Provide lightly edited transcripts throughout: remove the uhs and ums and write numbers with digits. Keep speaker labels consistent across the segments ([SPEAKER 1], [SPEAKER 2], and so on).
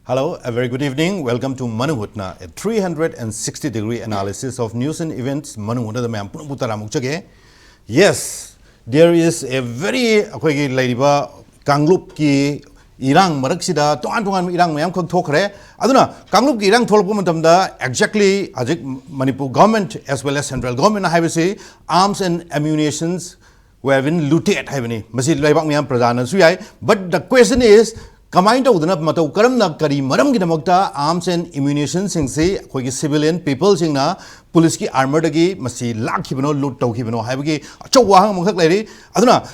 [SPEAKER 1] Hello, a very good evening. Welcome to Hutna, a 360-degree analysis of news and events. Yes, there is a very Kanglup ki Irang Maraksida, Tuan Irang Mayam Tokre. Aduna, Kanglup Irang Tolpumatamda, exactly Ajik Manipur government as well as central government, I have say, arms and ammunitions were been looted. But the question is, Combined with the Mato Karam Kari Maram Gidamokta, arms and ammunition sing say, civilian people sing na, police ki armored gi, masi lak hibano, loot to hibano, habigi, Chowang Mokak lady. Aduna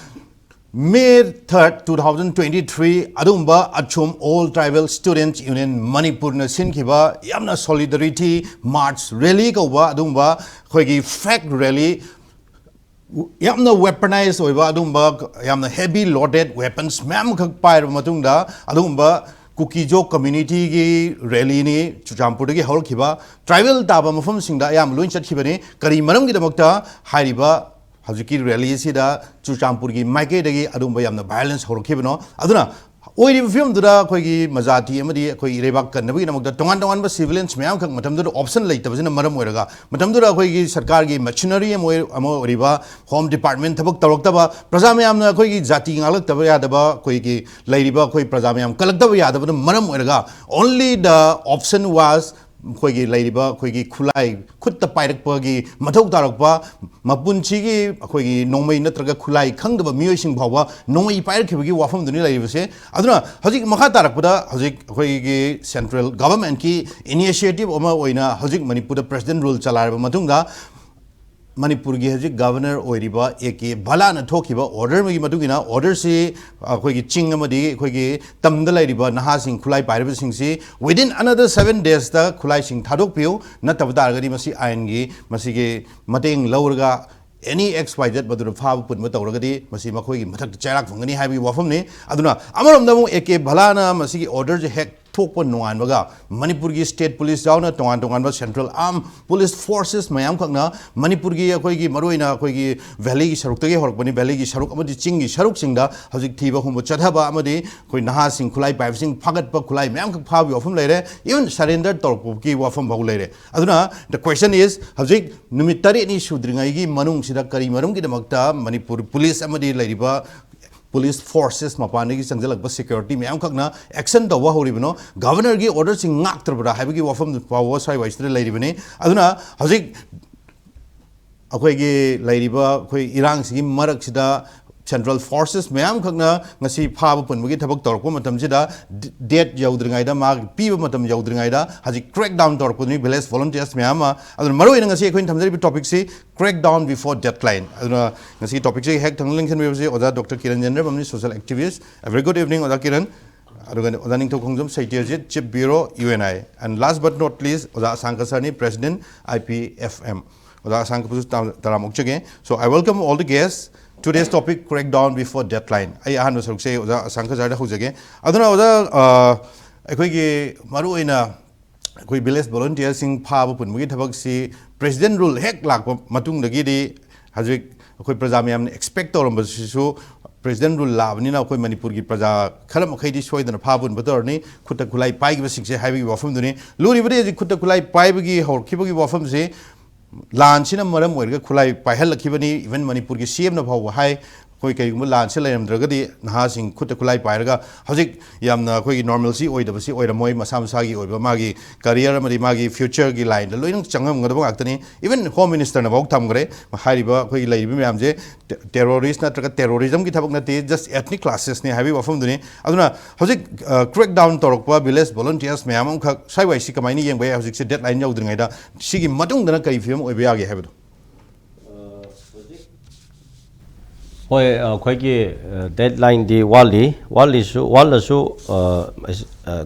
[SPEAKER 1] May 3rd, 2023, Adumba Achum All Tribal Students Union Manipur na Sinkiba, Yamna Solidarity March Rally Kawa, Adumba, Hoigi Fact Rally. Yamna weaponized oiba adumba yamna heavy loaded weapons ma'am khak pair matungda adumba Kukijo community gi rally ni Chuchampur gi hol khiba tribal taba mafam singda yam loin chat khibani kari maram gi damakta hairiba hajiki rally sida Chuchampur gi maike dagi adumba yamna violence hol khibano aduna Oiri film dura koi majati amadi koi rebak kannabi namak da tongan civilians mayam khak matam dura option laita basina maram oiraga matam dura koi sarkar gi machinery amo oriba home department thabak tawraktaba praja mayam na koi jati ngalak taba yadaba koi gi lairiba koi praja mayam kalaktaba yadaba maram oiraga only the option was Koigi Ladiba, Koigi Kulai, Kutta Pairapagi, Matok Tarakpa, Mapunchi, Koigi, Nomai Natraga Kulai, Kangaba Musing Power, Nomai Piraki, Wafam the Nilay. Aduna, Hazik Makatarakuda, Hazik Koigi Central Government Key Initiative Oma Oina, Hazik Manipur President Rule Chalarba Matunga. Manipur ki governor oiriba eke bala na thokiba order magi matugina order se khoi ki ching amadi khoi ki tamda lairiba naha sing khulai pairiba sing si within another 7 days da khulai sing thadok piu na tabda gari masi ain gi masi ge mateng laurga any XYZ badur phab put matawragadi masi makhoi gi mathak charak phangani haibi wafam ni aduna amaram damu eke bala na masi gi order je hek Tokpo Nuan Baga, Manipuri State Police down at Tongan Central Armed Police Forces, Mayam Kagna, Manipuri, Koigi, Maruina, Koigi, Valley, Sarukti, Horkani, Valley, Saruk Amadi Chingi, Saruk Singa, Hazik Tiva, Humo Chataba Amadi, Koinaha Sing Kulai, Pivesing, Pagat Pakulai, Mayam Pavi of Lere, even surrendered Torpuki Wafam Baulere. Aduna, the question is, Hazik, Numitari Shudringai, Manung Sidakari, Marungi the Makta, Manipur Police Amadi Ladiba. Police forces mapani ki sangjal security mayam khakna action da wa horibino governor gi order sing ngak trabra habi gi wafam power sai waistre lairibani aduna hojik akoi gi lairiba khoi irang sigi marak sida Central Forces mayam khakna ngasi phaba punbugi thabak torko matam sida date yaudringai da mag piba matam yaudringai da haji crackdown torko ni village volunteers mayam aduna maro ina ngasi ekhoin thamjari topic si crackdown before deadline aduna ngasi topic si hek thangling khan we oda Dr. Kiran Jender bamni social activist a very good evening oda Kiran aduga oda ning to khongjom saitiaje chief bureau UNI and last but not least oda Sankasani president IPFM oda Sankapu taramokchege so I welcome all the guests. Today's topic, crackdown before deadline. I have to say, Sankasada Huzage. Other Maruina, village volunteers in Pab, Mugitabaki, President rule, heck, like Matung the Gidi, Hazik, Prasamiam, expector on Basisu, President rule Lavnina, Manipuri Praza, Kalamokadi, Soy than a Pabun Batorni, Kutakulai Pai, 6 heavy Wafum, Luri Kutakulai Paibagi, or Kibugi Wafum. Lansina Maram Werga Kulai Pahela Kibani, even Manipur CM of how high Koi Lansela and Dragadi, Nahasing Kutakulai Pairaga, Hazik Yamna Koi normalcy, or the Basi, or the Moi Masamsagi, or Magi, career Marimagi, future Giline, the Luin Changam Gadabactani, even Home Minister of Oktamgre, Mahariba, Koi Labimamje, terrorists, not terrorism, Gitabaknati, just ethnic classes, near heavy from the Aduna, Hazik crackdown Torokwa, Biles, volunteers, Mayam, Saiwai Sikamani, and where Hazik deadline Yodringada, Shigi Matung the Kaifim, or Biagi have.
[SPEAKER 2] Quite deadline the Wally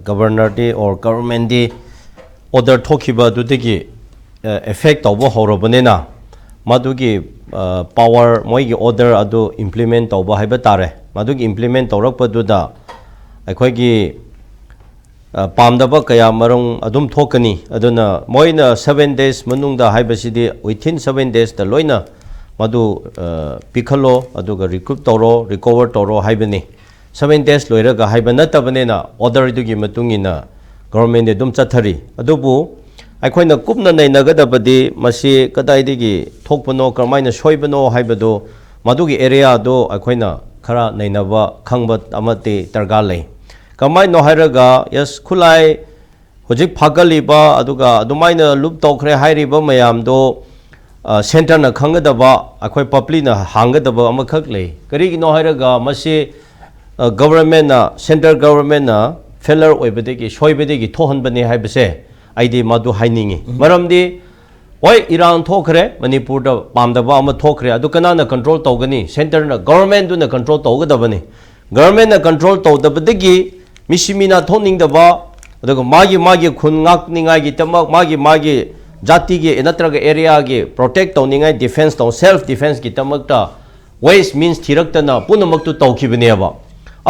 [SPEAKER 2] governor day or government day order Tokiba to take effect of Horobanena Madugi power Moigi order ado implement of Hibatare Madugi implement or Ropaduda Aquagi Pamdaba Kaya Marung Adum Tokani Aduna Moina 7 days Manung the Hibasidi within 7 days the Loina Madu Piccolo, Aduga recruit Toro, recover Toro, Hibani. 7 days later, Hibanata Banana, order to give Matungina, government dum chathari adubu aikoina kupna nainagadabadi masi kadaidigi thokpano karmaina soibano haibado madugi area do aikoina khara nainaba khangba amate targalai kamai no hairaga yes khulai hojik phagaliba aduga adumaina lup tokre hairiba mayam do center na khangadaba akhoi public na hangadaba amakhak lei kari no hairaga masi government na central government na failure oibadegi soibadegi thohanbani haibase aidi madu hainingi maramdi oi iran thokre manipur da pamdaba ama thokre adu kana na control tawgani center na government du na control tawgadabani government na control tawdabadegi misimina thoningdaba aduga magi khun ngak ningai gi tamak magi jati gi enatraga area gi protect tawningai defense taw self defense gi tamakta ways means thirakta na punamaktu tawkhibani aba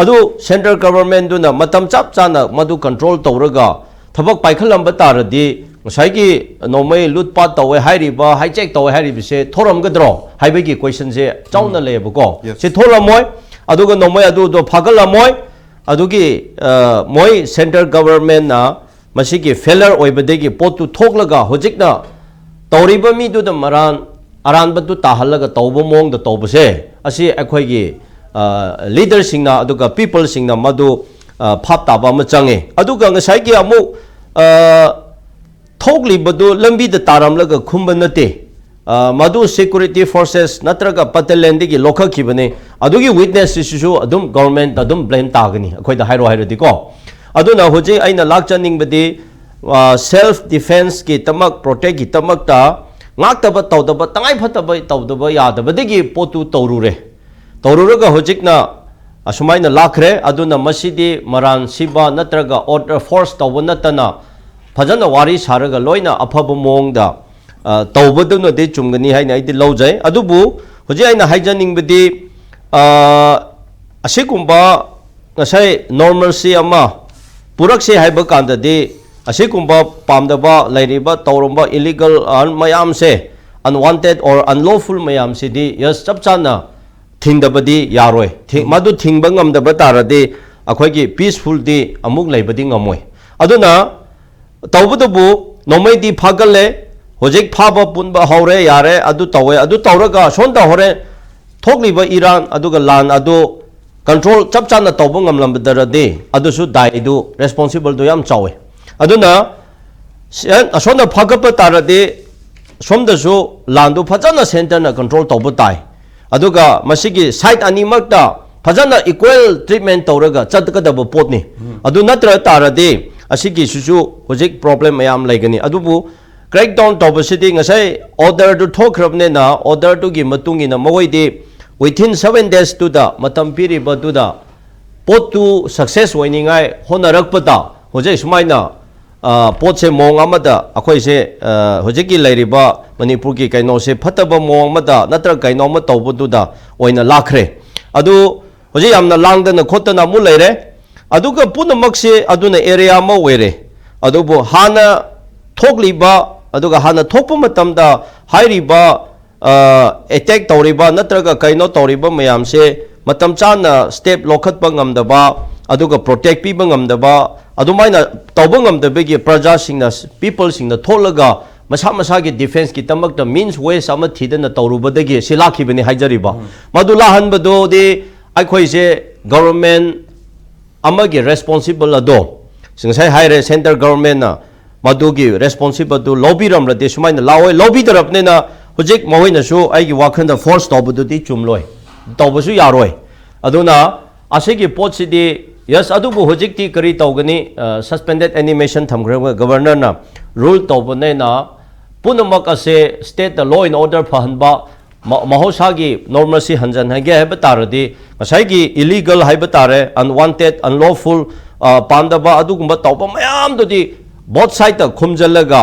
[SPEAKER 2] adu central government du na matam chap chana madu control tawraga thabak paikhalamba taradi ngasai nomai lutpat tawe hairiba hijack tawe hairibise thoramgadro haibegi question je chauna lebako se thoramoy aduga nomai adu do phagalamoy adugi moi central government na masigi failure oibadegi potu thoklaga hojikna tawriba mi du da maran aranba du tahalaga tawbo mong da tawbase asi akhoigi leader singna aduga people singna madu phap taba ma change aduga ngasai gi amu thokli badu lambi da taram laga khumba nate madu security forces natraga pataland gi lokha khibane adugi witness issue adum government adum blame tagani akhoi da hairo hairadi ko aduna hoje aina lakchaning badi self defense ki tamak protect ki tamak ta ngaktaba tawdaba tangai phataba tawdaba yadaba degi potu tawrure tawruraga hojikna asumaina lakhre aduna masidi maran siba natraga order force tawba natana fajana wari saraga loina afaba mongda tawbaduna de chumgani haina aidi lawjai adubu hoje aina haijaning badi asikumba ngasai normalcy ama purakse haiba kanda de asikumba pamdaba lairiba tawramba illegal mayam se unwanted or unlawful mayam se di yes chapchana thingdabadi yaroi madu thingba ngamdaba tarade akhoi peaceful di amuk laibadi ngamoi aduna tawbudubu nomai di phagalle hojik phaba punba haure yare adu tawe adu tawraga sonda hore thokliba iran aduga lan adu control chapchana tawbu ngamlambadarade adu su dai du responsible do yam chawe aduna asonda phagapa tarade somda su landu phajana center na control tawbu tai aduga masigi side animakta phajana equal treatment tawraga chatkadaba potni adu natra tarade asigi susu hojik problem mayam laigani adubu crackdown tawbasidi ngasai order du thokrabne na order tu gi matungi na magoidi within 7 days to da matam piri badu da potu success winingai honarakpata hojai sumaina potse mong amada akhoi se hojiki lairiba manipur ki kaino se phataba mong amada natra kaino ma tawbudu da oina lakhre adu hojai amna langdana khotana mu laire aduga punamakse aduna area ma were adubu hana thokliba aduga hana thokpa matamda hairiba attack tawriba natraga kaino tawriba mayam se matam chana step lokhatpa ngamdaba aduga protect piba ngamdaba adumaina tawba ngamdabegi praja singna people singna tholaga masa masa gi defense ki tamakta means ways ama thidana tawrubadagi silakhibani haijariba madula hanbado de akhoi se government amagi responsible ado singsai haire center government na madugi responsible to lobby ram rade sumaina lawoi lobby tarapne na hojik mahoina su aigi wakhanda force tawbudu di chumloi tawbasu yaroi aduna asigi potsidi yes adubu hojik ti kari tawgani suspended animation thamgre governor na rule tawbane na punamak ase state the law and order phahanba mahosagi normalcy hanjan hage haba taradi masaigi illegal haba tare unwanted unlawful pandaba adugumba tawba mayam dodi both side ta khumjalaga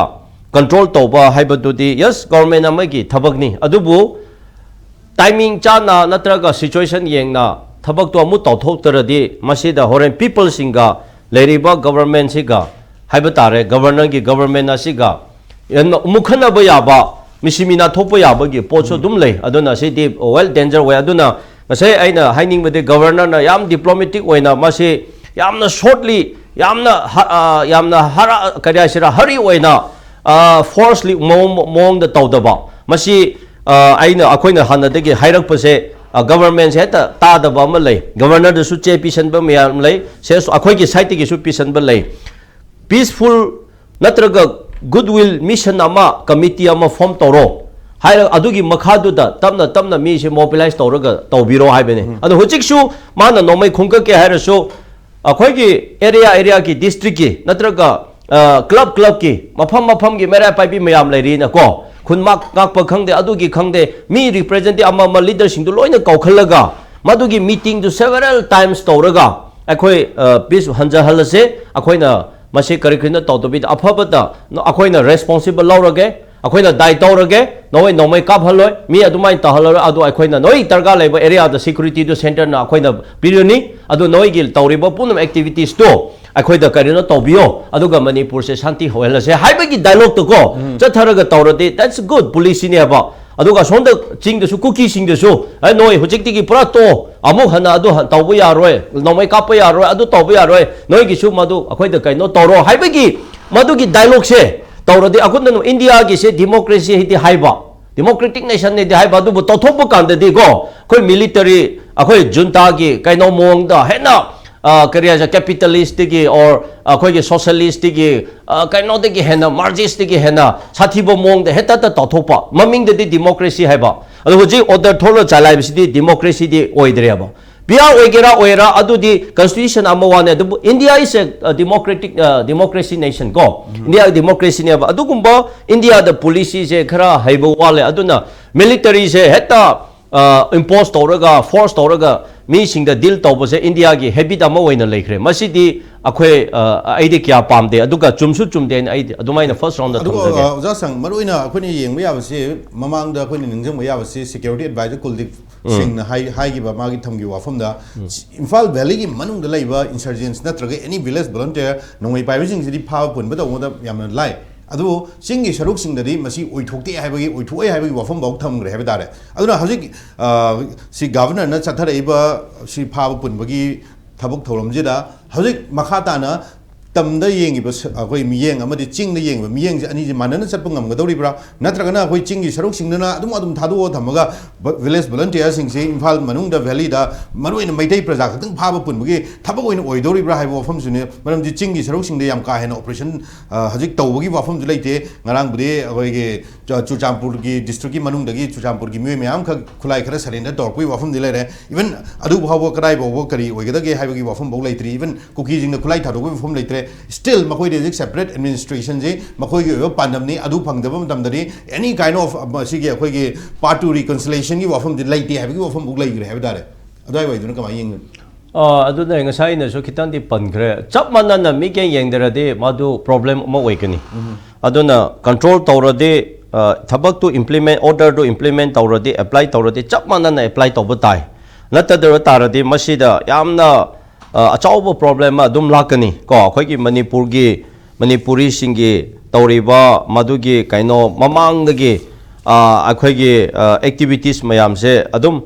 [SPEAKER 2] control tawba haba dodi yes government amagi thabakni adubu timing chana natraga situation yengna thabak to amu tawthok taradi masida horen people singa leriba government siga haba tare governor gi government asiga mukhana ba yaba misimina thokpa yabagi pocho dum lei aduna sidi well danger way aduna ngasai aina haining bade governor na yam diplomatic way na masi yamna shortly yamna hara kaya sira hari oina forcefully mong the tawdaba masi aina akoina hanadagi hairak pase government heta tadaba ma lay governor the su che pisan ba mayam lay se akoi ki site ki su pisan ba lay peaceful natraga goodwill mission ama committee ama form toro hai adugi makhadu da tamna mi se mobilize toroga tawbiro haibene adu hojik su mana nomai khungka ke haira so akoi ki area ki district ki natraga club ki mafam ki mera pai bi mayam lay ri na ko khunmak ngak pa khangde adugi khangde mi representative ama leader sing du loina kaukhalaga madugi meeting du several times tawraga akoi peace hanja halase akoina masi karikina tawtobi afabata akoina responsible lawrage akoina dai tawrage nomai kap haloi mi adumai tahalor adu akoina noi targa leba area the security du center na akoina piruni adu noi gil tawriba punam activities to akoida karino tawbiyo aduga manipur se shanti hoela se haibagi dialogue to go chatharaga tawrade that's good police ni aba aduga sonda ching de su cookie sing de su ai noi hojikti ki pura to amuk hana adu tawbu ya roi nomai kap ya roi adu tawbu ya roi noi gi su madu akoida kaino tawro haibagi madu gi dialogue se tawrade akunda india gi se democracy hiti haiba democratic nation ne di haiba du to thop kan de go koi military akoi junta gi kaino mong da hena kariya capitalist ki or koi socialist ki kaino de ki hena marxist ki hena sathibo mong de heta ta thopa maming de democracy haiba adu hoji order tholo chalai bi democracy di oidre ba bia oira adu di constitution amawane adu india is a democracy nation go india democracy ne ba adu gumba india the police je khara haibo wale aduna military je heta impose tawraga force tawraga mi sing the deal tawbose india gi habit ama oina lekhre masidi akhoi aide kya pamde aduga chumsu chumde aide adumaina first round da thamjage
[SPEAKER 1] oja sang maroina akhoni yengba yabase mamang da akhoni ningjang ba yabase security advisor kuldik sing na hai gi ba magi thamgi wafam da imphal valley gi manung da laiba insurgents natraga any village volunteer nongai pai sing sidi phaw pun ba da ngoda yamna lai adu singi sharuk sing dari masi oithokte haibagi oithoi haibagi wafam bau thamgre haiba dare aduna hajik si governor na chathare iba si phaw pun bagi thabuk tholam jida hajik makhata na tamda yengi ba akoi miyeng amadi ching na yeng ba miyeng je ani je manana chatpa ngam ga dori bra natraga na akoi ching gi sharuk sing na adum thadu thamaga village volunteer sing se imphal manung da valley da maruina maitai praja khatang phaba pun bagi thabak oina oidori bra haibo wafam sune maram ji ching gi sharuk sing de yam ka hena operation hajik tawbagi wafam ju leite ngarang bude akoi ge chuchampur gi district gi manung da gi chuchampur gi mye myam kha khulai khara surrender tor pui wafam de lere even adu bhawo kadai bo kari oigada ge haibagi wafam bo leitri even cookie jing na khulai thadu wafam leitre still makoi de separate administration je makoi ge pandam ni adu phangdaba matam dari any kind of sigi akoi ge part to reconciliation gi wafam de laite habi gi wafam buk lai gre habi dare adai wai dun kama yeng
[SPEAKER 2] adu na ngasai na so kitan di pan gre chap manana mi ken yeng dara de madu problem ma waikani adu na control tawrade thabak to implement order to implement tawrade apply tawrade chap manana apply tawbatai nata dara tarade masida yamna achauba problem adum lakani ko khoi ki manipuri singi tawriba madugi kaino mamang dagi akhoi gi activities mayam se adum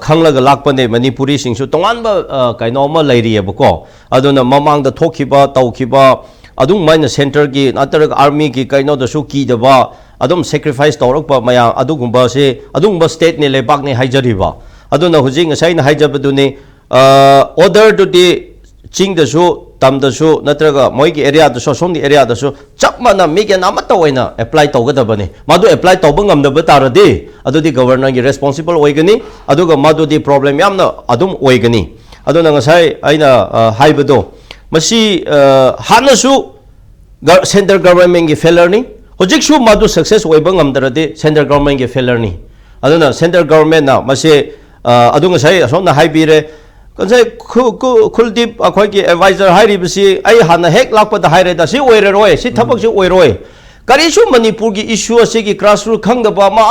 [SPEAKER 2] khanglaga lakpane manipuri singsu tonganba kaino ma lairi abko aduna mamang da thokiba tawkiba adum maina center gi natar army gi kaino da su ki daba adum sacrifice tawrakpa maya adugumba se adumba state ne lebak ne haijariba aduna hujing sai na haijabaduni order to the ching the show tam the show natraga moigi area the show som the area the show chapmana megen amata oina apply tawgadabani madu apply tawbangam da bataradi adu di governor gi responsible oigani aduga madu di problem yamna adum oigani aduna ngasai aina haibado masi hanasu central government gi failure ni hojik su madu success oibangam daradi central government gi failure ni aduna central government na masi adunga sai asona haibire kanjai kuldip akhoi ki advisor hairi bisi ai hana hek lakpa da haire da si oire roi si thabak si oiroi kari su manipur gi issue ase gi grassroots khangda ba ma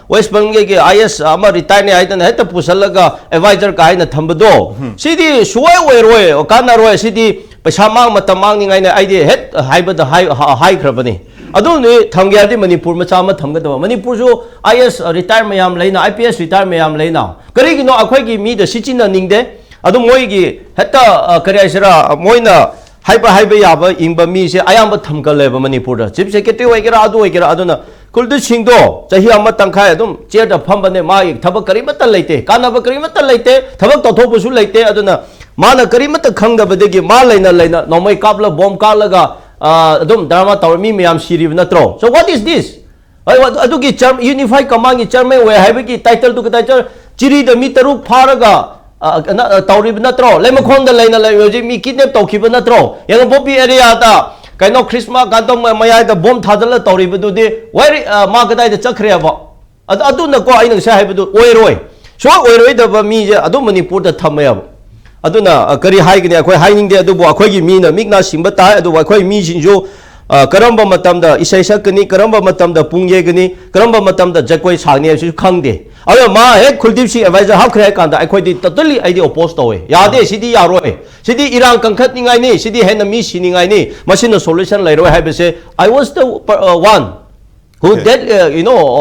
[SPEAKER 2] west bengal gi is ama retire ne aidan heta pusalaga advisor ka haina thambado sidi suai oiroi kana roi sidi paisa mang matamang ni ngai ne aidi het haiba da hai khrabani adu ni thamgyadi manipur ma chama thamgada manipur jo is retire mayam leina ips retire mayam leina kari gi no akhoi gi mi da sichina ningde adu moi gi heta kari aisra moina hai ba ya ba ing ba mi se ayam ba tham ka le ba Manipur da chief secretary wai kera aduna kuldu singdo chahi ama tangkhai adum chair da pham ba ne ma ik thabak kari mata leite kana ba kari mata leite thabak to thobu su leite aduna mana kari mata khang da ba de gi ma leina nomai kapla bomb ka laga adum drama tawr mi miyam siri na tro so what is this adu ki charm unified command ki chairman we hai ba ki title to title chiri da mi taruk pharaga tawrib na tro le makhon da leina le yoji mi kidnap tawkhiba na tro yang popi area ta kaino Christmas kantom maya da bomb thadala tawrib du de wai ma kadai da chakhre ba adu na ko aina sa hai bu oiroi so oiroi da ba mi je adu Manipur da thamaya aduna kari hai gni akhoi haining de adu bo akhoi gi mi na mikna simba ta adu akhoi mi jinjo karamba matam da isai sakni karamba matam da pungye gni karamba matam da jakoi sagni su khangde ayo ma he kuldip si advisor hak khre kan da akhoi di totally ID oppose to we ya de sidi yaroi sidi irang kangkhat ningai ni sidi hen mi siningai ni machine solution lai roi have say I was the one who that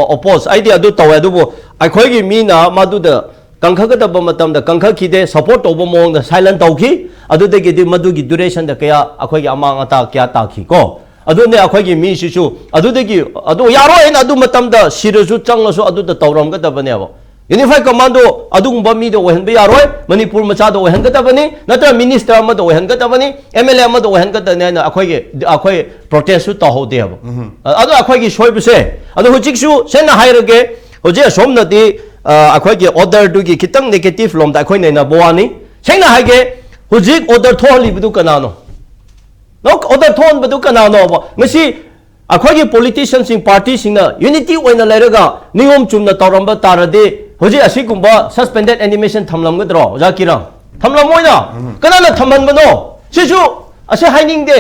[SPEAKER 2] oppose idea do to adu bo akhoi gi mi na madu da kangkha ka da matam da kangkha ki de support to bo mong da silent tawki adu de gi madu gi duration da kaya akhoi gi amang ata kya ta khi ko adu ne akhoi gi mi si su adu de gi adu yaro en adu matam da sirasu changlasu adu da tawram ga da bane ba unified commando adu gumba mi do hen be yaroi Manipur macha do hen ga da bane natra minister ma do hen ga da bane MLA ma do hen ga da ne na akhoi protest su to ho de ba adu akhoi gi shoi bse adu hujik su sen na hairage hoje som na di akhoi gi order du gi kitang negative lom da akhoi ne na boani sen na haige hujik order tholi bu kana no no order thon badu kana no ba ngasi akhoi politicians in party singna unity oina leraga ningom chumna tawramba tarade hoji asigumba suspended animation thamlam gadro ja kirang thamlam moina kana na thamban bano sisu ase haining de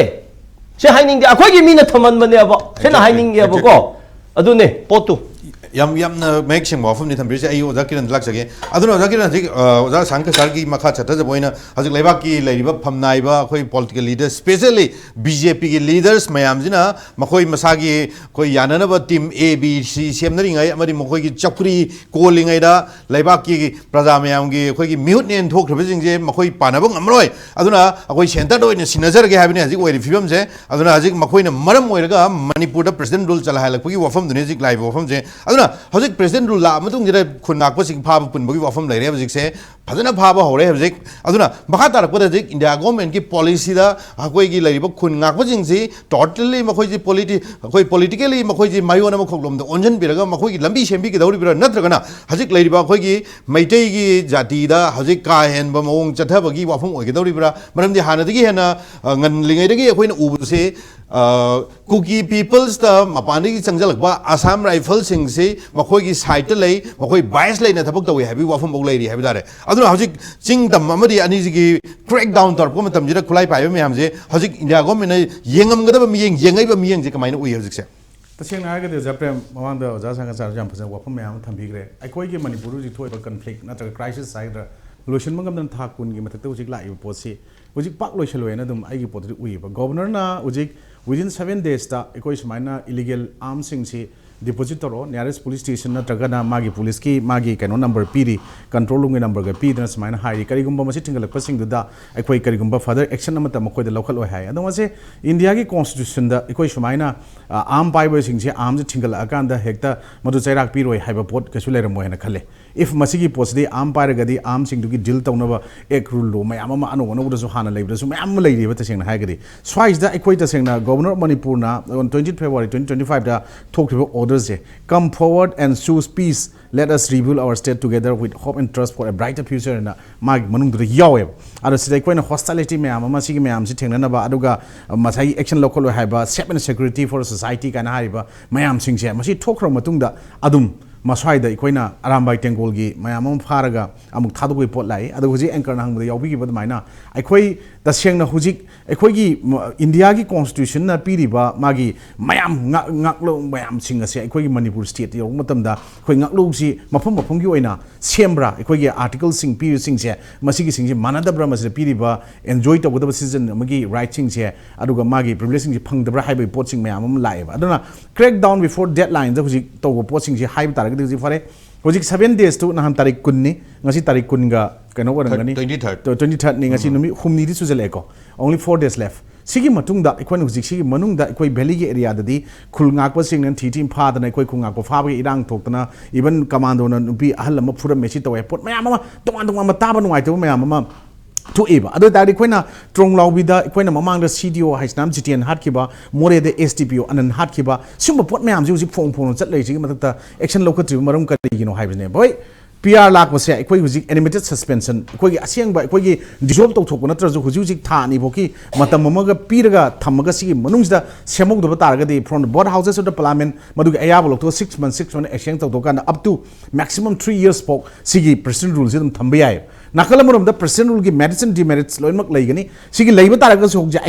[SPEAKER 2] akhoi mina thamban bane aba sena haining ge aba ko adune potu
[SPEAKER 1] yam na make sing mofum ni thambri se ayo zakiran lak sage aduna zakiran ji oza sangka sargi makha chata boina hajik leba ki leiriba phamnai ba khoi political leaders especially BJP ki leaders mayam jina makhoi masagi khoi yanana ba team A B C semnari ngai amari makhoi ki chapri calling ai da leba ki praja mayam gi khoi ki mute nen thok thab jing je makhoi panabang amroi aduna khoi center do ni sinajar ge habini hajik oi film je aduna hajik makhoi na maram oiraga Manipur da president rule chala halak ki wafam dune jik live wafam je aduna hojik president rule la matung jira khunnak pa sing phab pun bagi wafam lai re hojik se phajana phaba hore hojik aduna makha tarak pa jik India government ki policy da akoi gi lai ba khunnak pa jing si totally makhoi ji politically makhoi ji mayona ma khoklom da onjan biraga makhoi gi lambi sembi ki dauri bira natraga na hojik lai ba khoi gi maitei gi jati da hojik ka hen ba mong chatha bagi wafam oi gi dauri bira maram di hana digi hena ngan lingai dagi akoi na ubu se Kuki peoples the mapani changjal ba Assam rifle sing se makhoi gi site lei makhoi bias lei na thabak tawi habi wafam bok lei ri habi dare aduna hojik ching tam amadi ani gi crackdown tor ko matam jira khulai pai me hamje hojik India government na yengam gada ba miyeng yengai ba miyeng je kamaina ui hojik se
[SPEAKER 3] taseng na ga de japrem mawang da ja sanga sar jam phasa wafam me am thambi gre akoi gi Manipur ji thoi ba conflict na ta crisis side da solution mangam dan thakun gi matak hojik lai posi hojik pak loi chaloi na dum ai gi potri ui ba governor na hojik within 7 days ta ekoi smaina illegal arms sing si deposit toro nearest police station na tragana magi police ki magi kano number piri control room number ga pi dana smaina hai karigumba masi tingal pasing da ekoi karigumba further action amata makoi da local oi hai adama se India ki constitution da ekoi smaina arm fiber sing si arm tingal akan da hekta madu chairak pi roi haiba pot kasu leram mo hena khale if masigi post de arm pyre gadi arm sing gi deal tawna ba ek rule lo mayam ma anu wono da su hana leibra su mayam lei ri ba taseng na hai gadi swais da ekoi taseng na governor Manipur na on 20 February 2025 da talk to orders je come forward and choose peace let us rebuild our state together with hope and trust for a brighter future na mag manung da yawe aro sidai koina hostility mayam ma sigi mayam si thengna na ba aduga masai action local hai ba safe and security for society kana hai ba mayam sing je masi thokro matung da adum maswai da ikoina arambai tengol gi mayam pharaga amuk thadu gi pot lai adu huji anchor nang da yawbi gi bad maina aikoi da seng na huji aikoi gi India gi constitution na piri ba magi mayam ngaklo mayam sing ase aikoi gi Manipur state yo matam da khoi ngaklo si mafum gi oina sembra aikoi gi article sing piri sing se masigi sing ji manadabra mas piri ba enjoy to godaba season magi right sing se aduga magi privilege sing ji phangdabra haibai pot sing mayam lai ba aduna crack down before deadline da huji to go pot sing ji haib tar fare hojik 7 days to nahan tarik kunni ngasi tarik kun ga kano warangani
[SPEAKER 1] 23rd
[SPEAKER 3] 23rd ni ngasi numi humni di sujal eko only 4 days left सिगी मतुंगदा अखोन हुजिक सिगी मनुंगदा अखोई valley के area ददी खुलंगाक सिंगन थीटीम फादना अखोई खुंगाक फाबे इरांग थोक्तना even commando न नुपी अहल म फुरम Messi तवे pot मयाम म तोंगान तोंगान ताबा नुवाइतो मयाम म थोएबा अदो दादी अखोइना ट्रोंग लाउबिदा अखोइना ममांगदा सीडीओ हाइसनाम जिटियन हाटखिबा मोरेदे एसडीपीओ अनन हाटखिबा सिम पोट मयाम जि हुजिक फोंग फोंग चट लेसिगी मतता एक्शन लौखत्रि मरम करिगिनो हाइबने बोय PR लाखबसे अखोई हुजिक एनिमेटेड सस्पेंशन अखोई असेंग अखोई डिजोल्व तौथोको नत्रजु हुजिक थानी बोकी मतम ममगा पीरगा थमगा सिगी मनुंगदा सेमोगदब तारगदि from the both houses of the parliament मदुग अयाब लोकतो 6 months एक्सचेंज तौथोकान अप टू मैक्सिमम 3 years पोक सिगी प्रेसिडेंट रूल से तुम थंबे याय नाकल मरम द प्रेसिडेंट रूल की मेरिट्स एंड डिमेरिट्स लोइनमक लैगनी सिगी लैब तारगसु होगजा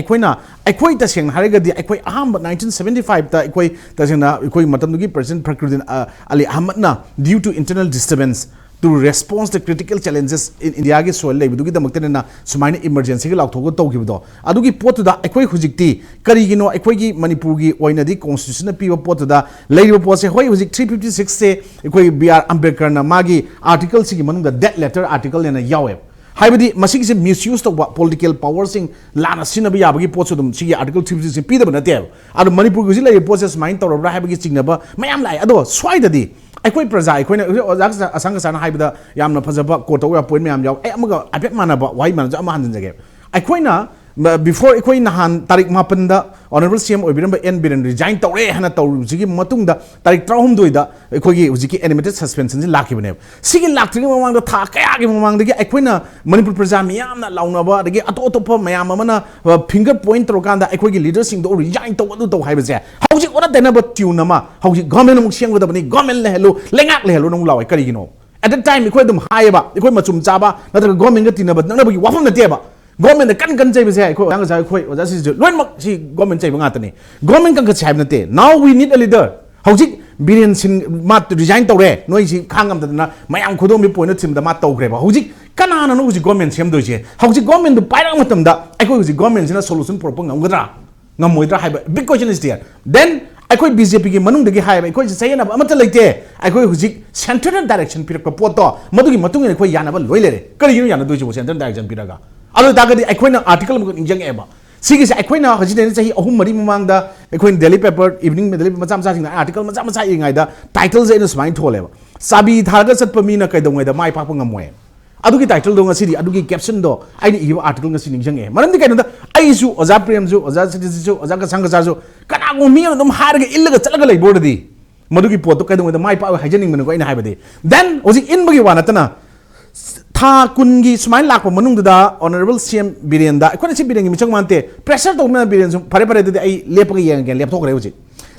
[SPEAKER 3] अखोई तसेंग हारेगदि अखोई अहम 1975 ता अखोई तसेंना अखोई मतमदुगी प्रेसिडेंट फखरुद्दीन अली अहमदना due to internal disturbance to respond to critical challenges in India ge soil lebi dugi damakte na sumaina emergency ge lauthogo tawgibudo adugi pot da ekoi hujikti karigino ekoi gi manipur gi oina di constitution na piwa pot da leibo pot se hoi hujik 356 se ekoi BR Ambedkar na magi article sigi manung da death letter article na yawe haibadi masigi se misuse to political power sing lana sinabi yabagi pot so dum sigi article 356 pi da na te adu manipur gi leibo pot se sumain tawrabra haibagi singnaba mayam lai ado swai da di अखोई प्रजा अखोई असंग सान हाइबदा यामना फजबा कोटो point ma'am याव एमगा Apet मानबा Y मानजा अमा हनजगे अखोइना before अखोई नहान तारीख 9 दा ऑनरेबल सीएम ओबिरम एन बिरेन रिजाइन तौरे हना तौजिगी मतुंगदा तारीख 13 दा अखोई हुजिकी एनिमेटेड सस्पेंशन से लाखिबने सिगी लाक्ट्रिंग ममांग था कयागी ममांग दगी अखोइना मणिपुर प्रजा मियामना लाउनबा दगी अतो अतोप मयाम अमना फिंगर पॉइंट तरोकांदा अखोई लीडर सिंग दो रिजाइन तौ तो हाइबसे हौजी ओना देनब ट्यून अमा हौजी गवर्नमेंट मुक सिंगदबनी गवर्नमेंट लेहलो लेंगाक लेहलो नु लावै करिगिनो एट द टाइम अखोई दम हायबा अखोई मचुम चाबा नतर गवर्नमेंट ग तिनब ननबगी वाफम नतेबा गवर्नमेंट कन चाहिए अखोई अंग जाय अखोई ओजा सि लोइनमक सि गवर्नमेंट चाहिए गातनी गवर्नमेंट कंग चाहिए नते now we need a leader हौजिक बिरेन सिंह मा रिजाइन तौरे नोई सि खांगम दना मयाम खुदोम बि पॉइंट थिम द मा तौग्रेबा हौजिक कनाना नो हौजिक गवर्नमेंट सेम दोइसे हौजिक गवर्नमेंट दु पाइरंग मतम दा अखोई हौजिक गवर्नमेंट सिना सोल्यूशन प्रोप ngamgadra ngamoidra हाइबा big question is there then अखोई बीजेपी की मनुंग दगी हाइबा अखोई सयना अमत लेते अखोई हौजिक सेंट्रल डायरेक्शन पिरक पोतो मदुगी मतुंग अखोई यानबा लोइ लेरे करिगिनो याना दोइसे सेंट्रल डायरेक्शन पिरगा अलो दागदी अखोइना आर्टिकल मुक निजंगेबा सिगिसे अखोइना हजिने चाही अहुम मरी ममांगदा अखोइन डेली पेपर इवनिंग में डेली मचा मचा सिंग आर्टिकल मचा मचा इंगाइदा टाइटल जे इन स्माइन थोलेबा साबी थारगा सतप मीना कैदोंगैदा माइ पाप ngammoy adugi title do ngasi adugi caption do aini iwa article ngasi ningjange maramdi kainda aisu oza prem ju oza citizen ju oza ka sanga ju kana go mi dum harga illaga chalaga lei bodadi madugi pot to kaidong da mai pa haijaning manu ko ina haibade then oji in bagi wanatana था कुनगी सुमाइन लाख मनुंग दा honourable CM villain दा अखोन सी villain मिचंग मानते pressure तो ना villain फरे फरे दे आई लेपग येंगे लेपथोक रे हुजि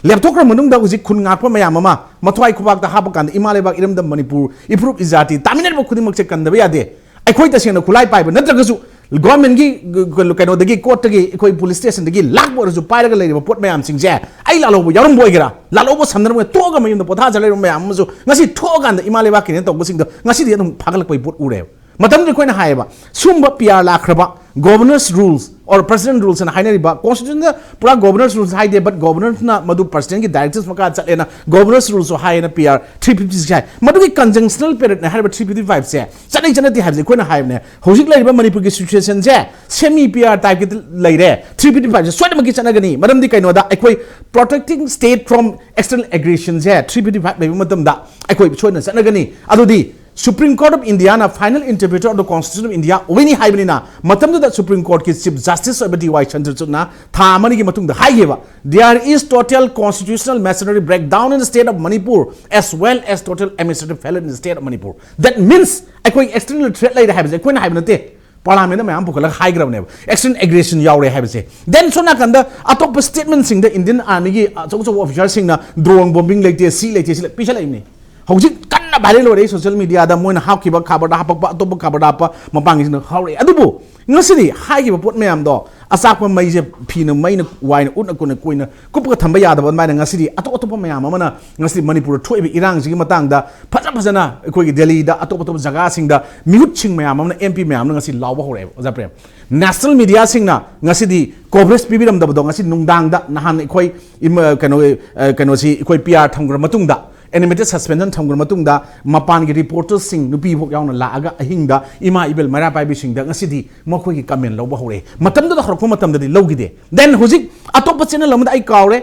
[SPEAKER 3] लेपथोक मनुंग दा हुजि खुन ngak मयाम मा मथवाई खुबाक दा हाप कान इमालेबाग इरम द मणिपुर इप्रूव इजाति तामिनेर खुदिमक से कंदबे यादे अखोई तसेन खुलाई पाइब नत्रगसु गवर्नमेंट की कनो दगी कोर्ट की अखोई पुलिस स्टेशन दगी लाख बोरसु पाइरग लेरिबो पोट मयाम सिंजे आई लालोबो यारम बोयगरा लालोबो संदर्भ तोगा मयम पोथा जले मयाम मजु ngasi थोगान इमालेबा किने तोगसिंग ngasi di adum phagalak pai pot ure matam de koina haiba sumba PR lakraba governors rules or president rules and hainari ba constitution da pura governors rules haide but governors na madu president ki directives maka chalena governors rules so high na PR 356 hai madu ki conjunctional period na haiba 355 se chanai chanati haibse koina haibne hojik laiba manipur ki situation je semi PR type ki laire 355 je swat maki chanagani madam di kaino da akoi protecting state from external aggressions je 355 bai matam da akoi choina chanagani adudi Supreme Court of India na final interpreter of the Constitution of India wini haibnina matam da Supreme Court ki Chief Justice Abdi Y Chandrachudna tha amani ki matung da haigeba there is total constitutional machinery breakdown in the state of Manipur as well as total administrative failure in the state of Manipur that means akoi external threat lai haibse akoi na haibnate parliament ma am pukala high grab ne external aggression yaure haibse then sona kanda atop statement sing the Indian army ki so officers sing na drone bombing like the sea like the pisha lai ni hojik kanna viral ore social media da moina hakkiba khabar da hapakpa atop khabar da pa mapang is haure adubu ngasidi haigiba pot mayam do asakpa mai je phina mai na waina utna kuna koina kupka thamba yada ba mai ngasidi atop mayam amana ngasidi manipur thoibi irang sigi matang da phajana koi gi delhi da atop jaga sing da mihut sing mayam amana mp mayam ngasi lawba hore oja prem national media sing na ngasidi coverage pibiram da do ngasi nungdang da nahan koi kano si koi PR thamgra matung da animated suspension thamgura matungda mapan gi reporters sing nupi bok yauna la aga ahingda ima ibel mara pai bising da ngasidi makhoi gi comment lawba hore matam da horko matam da lawgide then hojik atop channel lamada ai kawre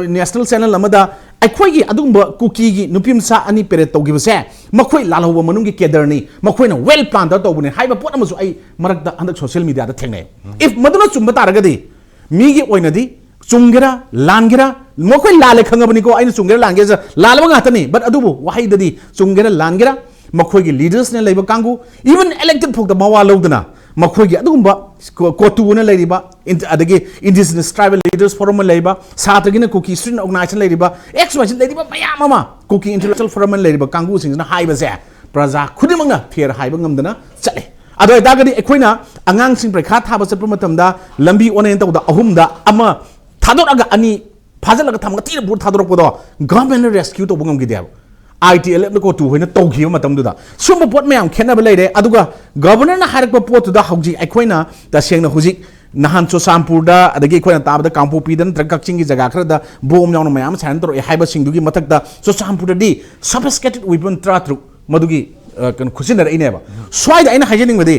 [SPEAKER 3] national channel lamada akhoi gi adumba cookie gi nupim sa ani pere tawgi base makhoi lalawba manung gi kedarni makhoi na well planned da tawbune haiba pot amasu ai marak da andak social media da thengne if maduna chumba taragadi mi gi oinadi chungera langera mokhoi lale khangabani ko aina chungera langera lalaba ngatani but adubu wahai dadi chungera langera makhoi gi leaders ne leiba kangu even elected folk da mawa lawdana makhoi gi adumba kotu na leiba adagi indigenous tribal leaders forum leiba satragina cookie student organization leiba xyz leiba mayam ama cookie intellectual forum leiba kangu sing na haiba se praja khudimanga fair haiba ngamdana chale adoi dagadi ekhoina angang sing prekha thaba chapra matamda lambi onen tawda ahumda ama थादोरागा अनि फाजलगा थमगा तीर बुर थादोरपदो government rescue तो बंगम गिदे ITLF को to होइना तौखियो मतमदुदा sum pot मयाम खेनब लेरे अदुगा governor ना हारक पोतुदा हौजी अखोइना तसेंगना हुजिक नहान चोसामपुरदा अदगी अखोइना ताबदा कांपोपीदन ट्रकचिंग की जगह खरदा बोम यावना मयाम छान तरो हाइबा सिंगदुगी मथकदा चोसामपुरदी सोफिस्टिकेटेड वेपन ट्राट्रु मदुगी कन खुसिनर इनेबा स्वाइदा आइना हाइजेनिंग मदे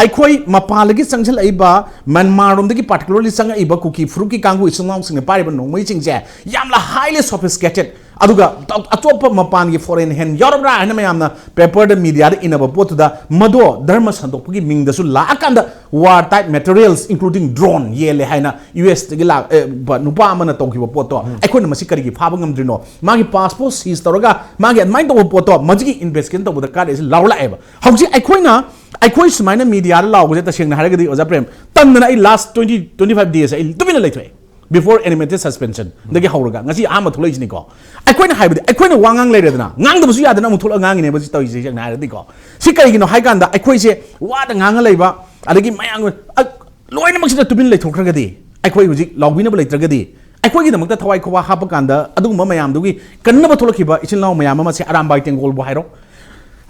[SPEAKER 3] अखोई मपालगी संगल आइबा म्यांमारोमदगी पार्टिकुलरली संगइबा कुकी फ्रुकी कांगु इसंगाव सिंग पारिबा नोंमै चिंगजे यामला हाईली सोफिस्टिकेटेड अदुगा अतोप मपान की फॉरेन हैंड यारबरा हन मयामना पेपर द मीडिया द इनबा पोतुदा मदो धर्म संदोपगी मिंगदसु लाकांदा वार टाइप मटेरियल्स इंक्लूडिंग ड्रोन येले हाइना यूएस तगी ला नुपा अमना तोखिबा पोतो अखोन मसी करिगी फाबा ngamdrino मागी पासपोर्ट सीज तोरगा मागी admine तो पोतो मजगी इन्वेस्टिगेशन तोबदा का इस लावला एबा हौजी अखोइना अखोइ सुमाइना मीडिया लावजे तसेंगना हारगदी ओजा प्रेम तन्ना आई लास्ट 20-25 days आई तुबिना लेथ्वे before animated suspension dagi hawraga ngasi ama thulai ko akoina haibadi akoina wangang leiredana ngangda busu yadana mu thula ngangine basi toy se na radi ko si kai gino haiganda akoi se wada ngang leiba adagi mayang loina maksida tubin lei thokragadi akoi hujik lawbina ba leitragadi akoi gi damakta thawai khowa hapa kanda aduguma mayam dugi kanna ba thulakhiba isin law mayam ma se aram bai tengol bo hairo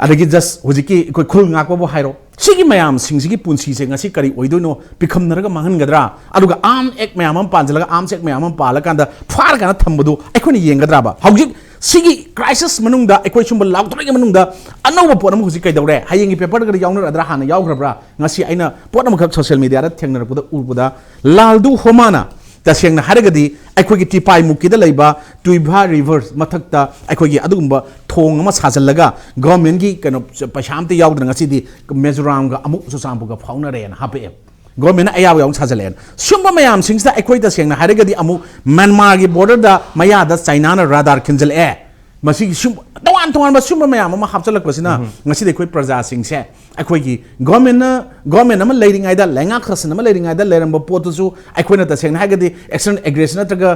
[SPEAKER 3] adagi just hujiki koi khul ngakwa bo hairo सिगी मयाम सिंगसिगी पुंसी से ngasi kari oidoino pikamnaraga mangangadra aduga arm ek mayam am panjalaga arm ek mayam am palakanda phar kana thambadu akhoni yengadra ba hawjik sigi crisis manungda akhoi chumba lautrai manungda anoba ponam huji kai daure hayengi paper ga yawnara adra hana yawgrabra ngasi aina ponam khak social media ra thengnarpuda urpuda laldu homana तसेंगना हारगदी अखोगी टिपाई मुकीदा लेबा टुइभा reverse मथक्ता अखोगी अदुगुंबा थोंग अमा साजलगा government की कनो पैसामते यावदना ngasiदी मेजोराम गा अमुक सुसामपुगा फाउनरेन हापे government अयाव याव साजलेन सुंबा मयाम सिंगदा अखोई तसेंगना हारगदी अमुक Myanmar की बॉर्डर दा मयादा चाइना ना राडार खिंजल ए मसी सुम तवान तवान सुंबा मयाम अमा हापचलकबसिना ngasiदी अखोई प्रजा सिंगसे अखोगी गवर्नमेंट अमा लेरिंगाइदा लेंगा खरसन अमा लेरिंगाइदा लेरंबा पोतुसु अखोइना तसेंगना हागदी एक्सटर्नल एग्रेशन नत्रगा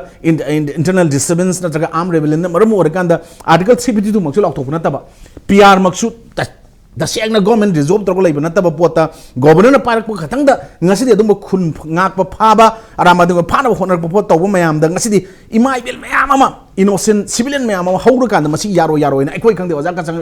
[SPEAKER 3] इंटरनल डिस्टर्बेंस नत्रगा आर्म रेबेलियन मरम ओरकांदा आर्टिकल 352 मक्सु लाउथोपना तबा पीआर मक्सु दसेंगना गवर्नमेंट रिजॉल्व तरको लेबा नतबा पोता गवर्नर ना पारक खतंगदा ngasiदी अदुम खुन ngakpa phaba arama du phana honar po tawba mayam da ngasiदी इमाई बेल mayam ama innocent civilian mayam ama hawra kan da masi yaro ina ekoi khangde oja ka sang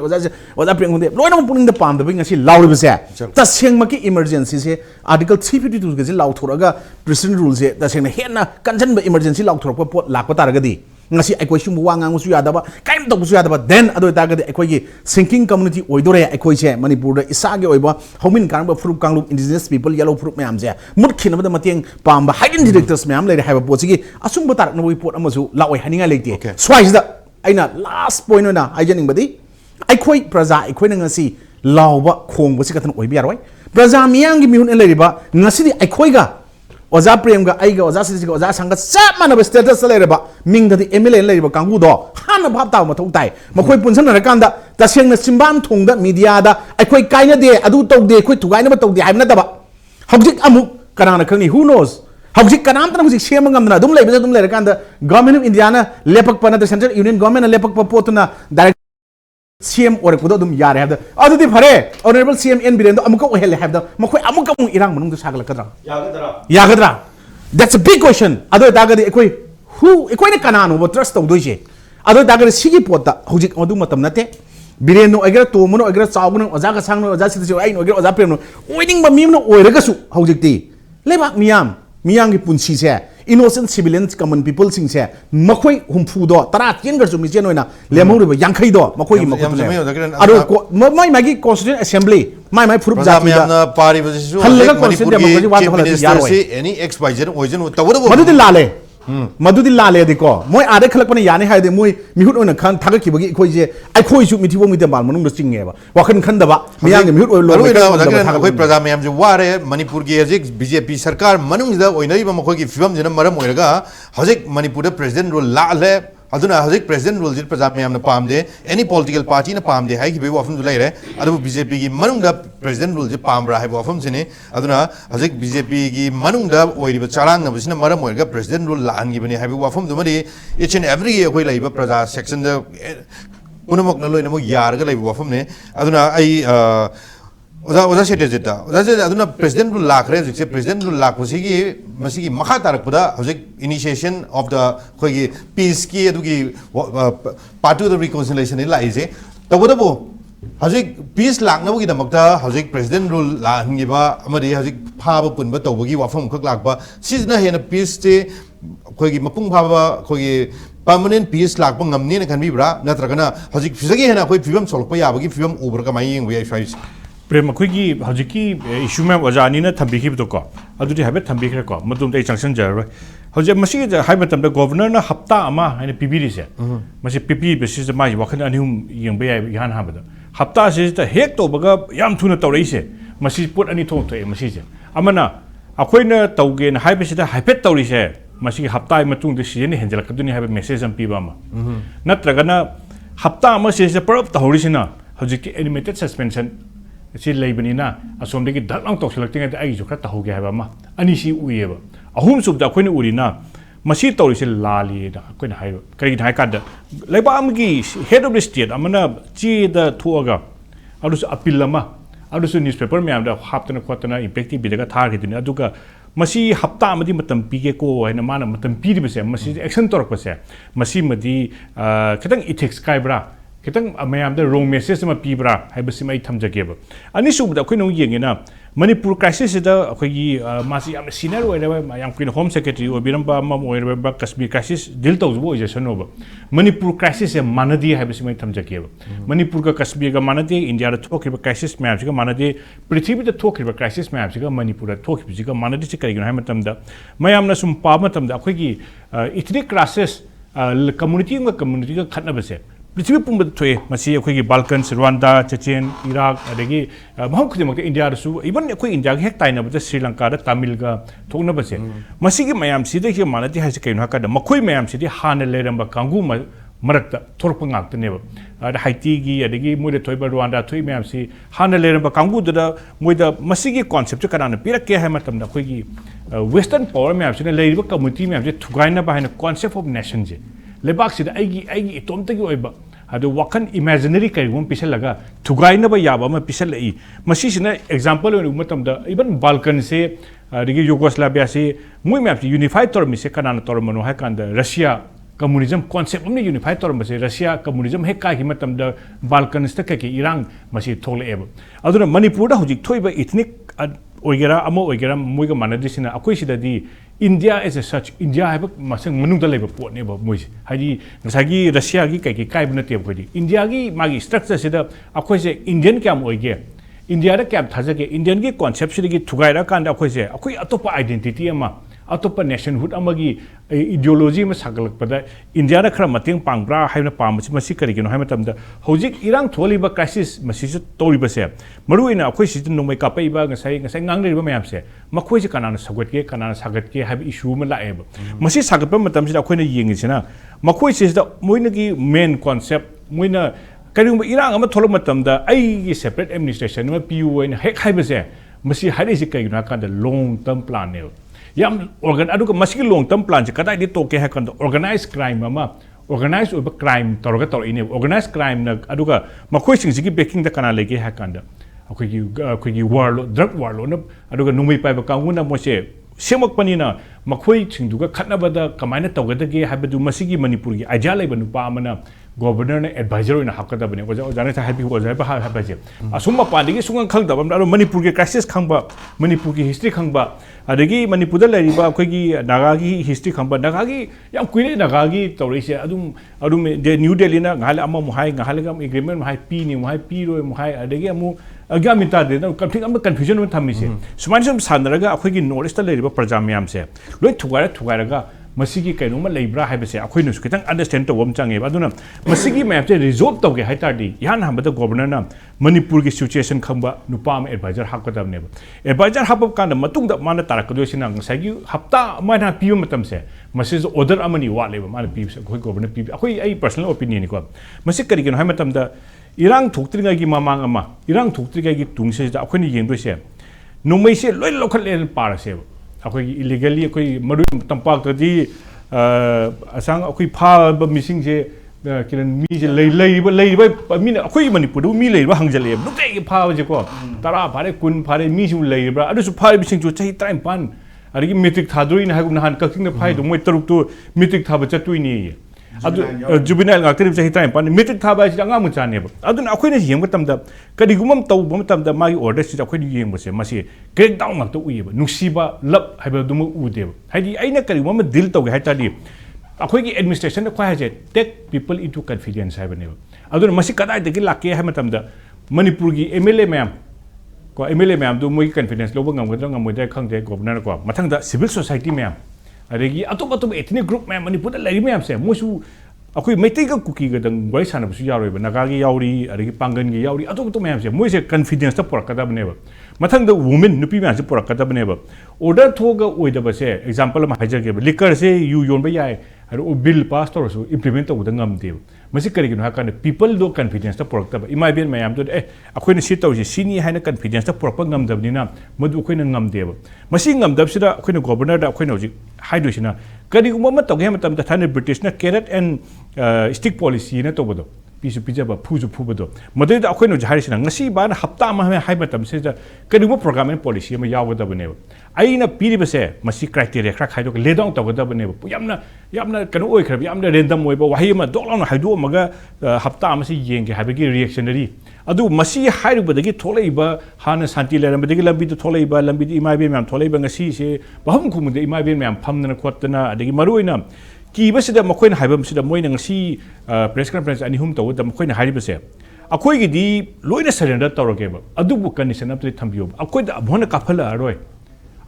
[SPEAKER 3] oja preng hunde loina puning da pam da bi ngasi lawri bse ta seng maki emergency se article 352 ge law thoraga president rule se ta seng hena kanjan ba emergency law thorok po lakpa taragadi ngasi ekoi sum wangang su yadaba kaim to su yadaba then ado ta ga ekoi gi sinking community oidore ekoi se manipur da isa ge oiba homin kang ba fruit kang indigenous people yellow fruit mayam je mut khina ba mateng pam ba hidden directors mayam le haiba po sigi asum ba tarak no report amasu lawai haninga leite swais da aina last point na haijening badi ekoi praja ekoi na ngasi lawba khong ba si katan oibi yaroi praja miyang gi mihun le riba ngasi di ekoi ga ओजा प्रेम का आइगा ओजा सिसिगा ओजा संग सब मानब status लेरबा Ming दि MLA लेरबा कांगु दो हाना भाब ताव मथौ ताई मखोय पुनसन रकांदा तसेंगना सिम्बाम थोंगदा मीडिया दा अखोय कायना दे अदु तौदे अखोय थुगायना बा तौदे हायबना दबा हौजिक अमु कनाना खंगनि हु नोस हौजिक कनाम तना हौजिक सेम गमना दुम लेबे दुम लेरकांदा गवर्नमेंट ऑफ इंडिया ना लेपक पना द सेंट्रल यूनियन गवर्नमेंट ना लेपक पोतना direct CM or kudo dum yare have the other di phare honorable CM N Birendo amuka ohel have the makoi amuka mu irang manung du sagala kadra yagadra that's a big question ado dagadi ekoi who ekoi ne kanano bo trust tawdoi je ado dagadi sigi pota hojik adu matam nate Birendo agra to mono agra chawno oja ka sangno oja sidu ai no agra oja premno oining ba mimno oiraga su hojik ti lebak miyam gi punsi se innocent civilians common people sing se makhoi humfu do tara tien gar chumi chen oina lemau ri yankhai do makhoi gi makut aro mai magi constituent assembly mai furup jati
[SPEAKER 1] da pari basisu Manipur ki any XYZ origin tawado
[SPEAKER 3] madudi lale madudi lale diko moi ade khalak pane yani haide moi mihut oina khan thagak ki bagi khoi je ai khoi su mithibo mi mal manung do chingge ba wakhan khan da ba miyang mihut oi lo
[SPEAKER 1] khoi praja mayam ju ware Manipur gi hajik BJP sarkar manung da oinai ba makhoi gi fibam jena maram oiraga hajik Manipur da president rule la le aduna hajik president rule jit praja mayam na pamde any political party na pamde hai gi be wafum julai re adu BJP gi manung da president rule je pambra hai wafum sine aduna hajik BJP gi manung da oiri ba charang na bisina maram oiraga president rule la an gi bani hai wafum dumari each and every year khoi lai ba praja section da unamok na loina mo yar ga lai wafum ne aduna ai oda sete jeta oda je aduna president rule la khre je president rule la kusigi masigi makha tarak pada hojik initiation of the khoi peace ki adugi part of the reconciliation la ise taboda bo hojik peace lak na bogi damakta hojik president rule la hingiba amari hojik phaba punba tawbagi wafam khak lakba sizna hena peace te khoi mapung phaba khoi permanent peace lakpa ngamni na kanbi bra natragana hojik fisagi hena khoi phibam solpa yabagi phibam ubra ka mai yeng wi five
[SPEAKER 4] Prem अखोगी हजिकी issue में वजानी ने थंबिखिबदो को अदुदि हाबे थंबिखरे को मदुम दे junction जरो हजे मसी हाबे तमदे governor ना हप्ता अमा हाने पिबिरिसे मसी पिपि बेसिस माइ वखन अनिहुम यंबे यान हाबदो हप्ता से हेक तोबगा याम थुना तौरइसे मसी पुट अनि थों थोए मसी जे अमना अखोइना तौगे न हाबे सिदा हाइपेट तौरिसे मसी हप्ता मतुंग दे सिजन हेंजलकदुनि हाबे मेसेज अम पिबा मा नत्रगना हप्ता अमा से परब तौरिसिना हजिकी animated suspension si leibani asom de ki dalang tok selak tinga ai ju khra ta hoge ha ma ani si uieba ahum sub da khoina urina masi tori se lali da khoina hairo kari thai ka da leiba am gi head of the state amana chi da thuaga adu appeal lama adu su newspaper me am da haptana khotana impact bi daga thar gi dini aduga masi hapta amadi matam pige ko haina mana matam piri bese masi action torok bese masi madi khitang ethics kai bra kitang mayam da wrong message ma pibra haibasi mai thamjageba ani subda khoi nong yengena Manipur crisis da khoi gi masi am senior oira yam queen home secretary obiramba ma oira ba Kashmir crisis dil tawju bo je sanoba Manipur crisis e manadi haibasi mai thamjageba Manipur ka Kashmir ga manadi India da thokriba crisis ma ga manadi prithvi da thokriba crisis ma ga Manipur da thokriba ga manadi se karigina hamatam da mayam na sum pa matam da khoi gi ethnic crisis community ga khatna base पृथ्वी पुंब थोए मसी अखोगी Balkans Rwanda Chechen Iraq अदगी महम खुदिमक India रसु even अखोई इंडिया हेक ताइनबद श्रीलंका दा तमिल गा थोकनबसे मसीगी मयाम सिदे के मानति हाइसे कैनो हाका दा मखोई मयाम सिदे हान लेरंबा कांगु मरकता थोरप ngakतनेब अद हाइटी गी अदगी मोइदे थोइबा रवांडा थोइ मयाम सि हान लेरंबा कांगु दा मोइदा मसीगी कांसेप्ट कनाना पिरके हाय मतम दा अखोगी वेस्टर्न पावर मयाम सिने लेरिबा कम्युनिटी मयाम से थुगाइना बाहायना कांसेप्ट ऑफ नेशन जे लेबाक सिदा आइगी इतोमतगी ओइबा अदो वखन इमेजिनरी करिगुम पिसलगा थुगाइनबा याबा म पिसलई मसीसिना एग्जांपल ओइ मतमदा इवन बाल्कन से दिगी युगोस्लाविया से मुइ मैप यूनिफाइड तोर मिसे कनाना तोर मनो है कांदा रशिया कम्युनिज्म कॉन्सेप्ट हमने यूनिफाइड तोर मसे रशिया कम्युनिज्म है का कि मतमदा बाल्कन स्टक के इरांग मसी थोलेब अदुना मणिपुर दा हुजिक थोइबा इथनिक ओइगेरा अमो ओइगेरा मुइगा मानदिसिना अखोइ सिदादी India as a such India है मसंग मनुंग दा लेबा पोटने बा मोइसे हाइदी नसागी रशिया की कई काइब नते बखोदी इंडिया की मागी स्ट्रक्चर सिदा अखोइ से इंडियन क्याम ओइगे इंडिया दा क्याम थाजगे इंडियन की कॉन्सेप्ट सिदगी थुगाइरा कांदा अखोइ से अखोइ अतोपा आइडेंटिटी अमा अतोपा नेशनहुड अमगी इडियोलॉजी में सागलकपदा इंडिया दा खरा मतेंग पांगब्रा हाइना पामछि मसि करिगिनो हाइ मतमदा होजिक इरांग थोलिबा क्राइसिस मसिसु तोरिबसे मरुइना अखोइ सिजन नोमै कापैबा ngасai ngangleriba mayamse मखोइ से कनाना सगतके कनाना सागतके हाइब इशू म लाएब मसि सागतपा मतमसिदा अखोइना येंगिसिना मखोइ सिदा मोइनगी मेन कॉन्सेप्ट मोइना करिंग इरांग अमा थोलो मतमदा आइगी सेपरेट एडमिनिस्ट्रेशन म पीयू ओइना हेक हाइबसे मसि हाइदिसि कइगिना कांदा लॉन्ग टर्म प्लान ने याम ऑर्गन अदुगा मसिगी लॉन्ग टर्म प्लान से कदाइ दि तोके है कांदा ऑर्गेनाइज क्राइम अमा ऑर्गेनाइज ओइबा क्राइम तोरगा तोरइने ऑर्गेनाइज क्राइम न अदुगा मखोइ सिंगसिगी बेकिंग द कना लेगे है कांदा अखोगी वारलो ड्रग वारलो न अदुगा नुमै पाइबा कांगुना मोसे सेमकपनिना मखोइ सिंदुगा खतनबदा कमाइना तौगदगे हाबदु मसिगी मणिपुर की आइडिया लेबा नुपा अमना governor ne advisor ina hakada bane oja ne happy oja ba ha je asum mapani gi sungang khang da bam manipur gi crisis khangba manipur gi history khangba adagi manipur da lari ba khoi gi naga gi history khangba naga gi yam kuile naga gi tawri se adum de new delhi na ngal amma mu hai ngal ga agreement mu hai pi ni mu hai pi ro mu hai adagi amu agamita de na conflict am confusion mu thammi se sumani sum sanaraga akhoi gi knowledge ta lari ba praja myam se loi thugara ga masigi kainoma leibra haibase akhoi nu kitang understand to wom change aduna masigi map je resolve to ge haitadi yan hambada governor na manipur gi situation khamba nupa am advisor hakadam ne advisor habab kan matung da mana tarakdo sinang sagi hafta mana piu matam se message order amani wa leba mana pi akhoi governor pi akhoi ai personal opinion ni ko masig kari gen hai matam da irang thuktriga gi mamang ama irang thuktriga gi tungse da akhoi ni yengdo se nomai se loi lokhat le par se akhoi illegally akhoi maru tampak tadi asang akhoi pha ba missing je kiran mi je lei ba mi na akhoi manipur du mi lei ba hangjale nukai gi pha je ko tara phare kun phare mi su lei bra adu su pha missing ju chai time pan ari metric thadoi na hagum na han kakting na phai du moi taruk tu metric thaba chatui ni adu juvenile ngakter chai time pan metric thaba ji anga mu chane ba adu na akhoi na yeng ba tamda kadi gumam taw ba tamda ma gi order si akhoi yeng ba se masi crackdown ngak to ui ba nusiba lab haiba du mu u de haidi aina kari gumam deal to ga haitadi akhoi gi administration na khwa je take people into confidence haiba ne adu masi kadai de gi lakke ha matamda manipur gi mla ma'am ko mla ma'am du moi confidence lo ba ngam ga ngam moi da khang de governor ko mathang da civil society ma'am adegi atop ethnic group ma'am manipur da lari ma'am se mosu akhoi maitai ga kuki ga dang wai sana su yaroi ba naga gi yauri adegi pangan gi yauri atop ma'am se moi se confidence ta por kada bane ba mathang da women nupi ma'am se por kada bane ba order thoga oida ba se example ma hajar ge liquor se you yon ba yai aro bill pass to so implement to da ngam de masi kari gi no hakane people do confidence ta por ta ba imai ben ma'am do akhoi na sit to ji sini haina confidence ta por pa ngam dab ni na madu akhoi na ngam de ba masi ngam dab sida akhoi na governor da akhoi na ji haidu sina kari gu ma to ge matam da thane british na carrot and stick policy na to bodo pisu pijaba phuju phubodo madai da akhoi no jahari sina ngasi ba na hafta ma hai matam se da kari gu program and policy ma yaw da bane aina piri ba se masi criteria khra khai do le down to da bane yamna kanu oi khra yamna random oi ba wahi ma dolong haidu maga hafta ma se yeng ge habigi reactionary adu masi hairu ba dagi tholei ba hana santi le ram dagi lambi to tholei ba lambi imai be mam tholei ba ngasi se bahum khum de imai be mam phamna khotna adagi maruina ki ba sida makoin haibam sida moina ngasi press conference ani hum to da makoin hairi ba se akoi gi di loina surrender tawrage ba adu bu condition up to thambiyo akoi da amhona kafala aroi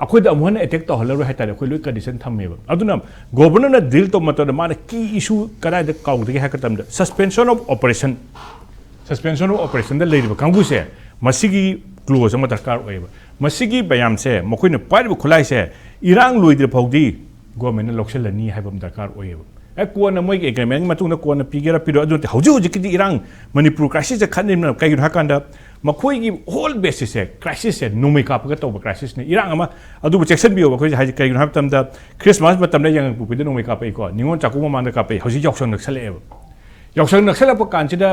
[SPEAKER 4] akoi da amhona attack to halaro haitare akoi loi condition thamme ba aduna governor na deal to mata da mana ki issue kara da kaung de hakatam da suspension of operation da leiriba kangu se masigi close ama darkar oiba masigi bayam se makoi na paribu khulai se irang loidir phawdi government na loksel ni haibam darkar oiba ko na moi agreement matung na ko na pigera pido adu hauji ki irang manipur crisis khanim na kai hakanda makoi gi whole basis se crisis se numai ka pa to crisis ne irang ama adu section bio ko hai kai hatam da christmas matam na yang pu pe numai ka pa ko ningon chakuma man ka pa hauji joksong naksale yausang naksala pa kanchida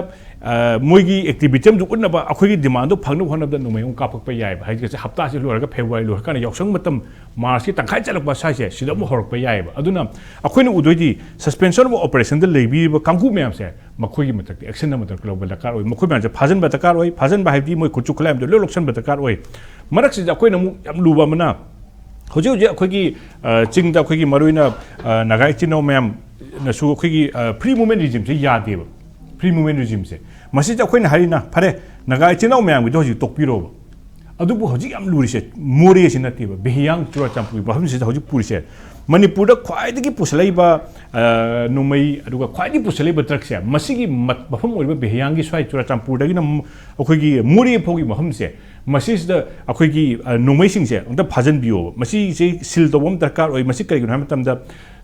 [SPEAKER 4] moigi activity am dukun ba akhoi demand do phangnu phangna da numai ka pak pa yai ba hai ge hafta se lora ga february lora kana yausang matam march ki tangkhai chalak ba sai se sida mo horok pa yai ba aduna akhoi nu udoi di suspension of operation da lebi ba kangku me am se makhoi gi matak action na matak global da kar oi makhoi ma phajan ba ta kar oi phajan ba hai di moi kuchu khlaim do loksan ba ta kar oi marak se akhoi na mu yam luba mana hoji akhoi gi chingda akhoi gi maruina nagai chino mem na su akhoi gi free movement regime se yade ba free movement regime se masi akhoi na harina phare nagai chino mem gi hoji tokpiro ba adu bu hoji am luri se more se na te ba behiyang chura champu ba hum se hoji puri se manipur da khwai dagi puslai ba numai aduga khwai di puslai ba trak se masi gi bafam oi ba behiyang gi swai chura champu dagi na akhoi gi muri phogi mahum se masi da akhoi gi numai sing se unda phajan bio masi se sil to bom darkar oi masi kai gun ham tam da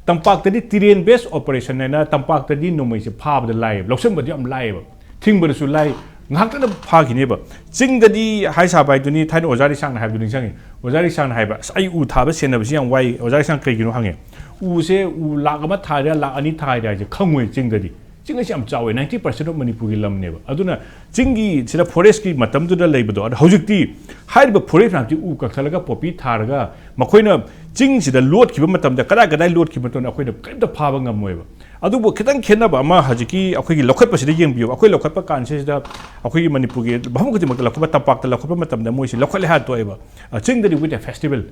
[SPEAKER 4] tampak tadi tiren base operation na tampak tadi numai se phab da live loksam ba am live thing ba su live ngak ta pha khine ba ching da di hai sa bai duni thain ojari sang na ha duni sang ojari sang na ha ba ai u tha ba sen na ba siang wai ojari sang kai ginu hange u se u la ga ma tha ya la ani tha ya je khangwe ching da di ching a siam chawe 90% of manipur gi lam ne ba aduna ching gi sida forest ki matam du da lei ba do hojik ti hai ba forest na ti u ka thalaga popi thar ga makhoi na ching sida load ki ba matam da kada kada load ki ba to na khoi na kai da pha ba ngam moi ba ꯑꯗꯨꯕꯨ ꯈꯤꯇꯪ ꯈꯦꯠꯅꯕ ꯑꯃ ꯍꯧꯖꯤꯛꯀꯤ ꯑꯩꯈꯣꯏꯒꯤ ꯂꯧꯈꯠꯄꯁꯤꯗ ꯌꯦꯡꯕꯤꯌꯨ ꯑꯩꯈꯣꯏ ꯂꯧꯈꯠꯄ ꯀꯥꯟꯁꯤꯗ ꯑꯩꯈꯣꯏꯒꯤ ꯃꯅꯤꯄꯨꯔꯒꯤ ꯃꯐꯝ ꯈꯨꯗꯤꯡꯃꯛꯇ ꯂꯧꯈꯠꯄ ꯇꯝꯄꯥꯛꯇ ꯂꯧꯈꯠꯄ ꯃꯇꯝꯗ ꯃꯣꯏꯁꯤ ꯂꯧꯈꯠꯂꯦ ꯍꯥꯏꯔ ꯇꯣꯛꯑꯦꯕ ꯆꯤꯡꯗꯗꯤ ꯋꯤꯠ ꯑꯦ ꯐꯦꯁꯇꯤꯚꯦꯜ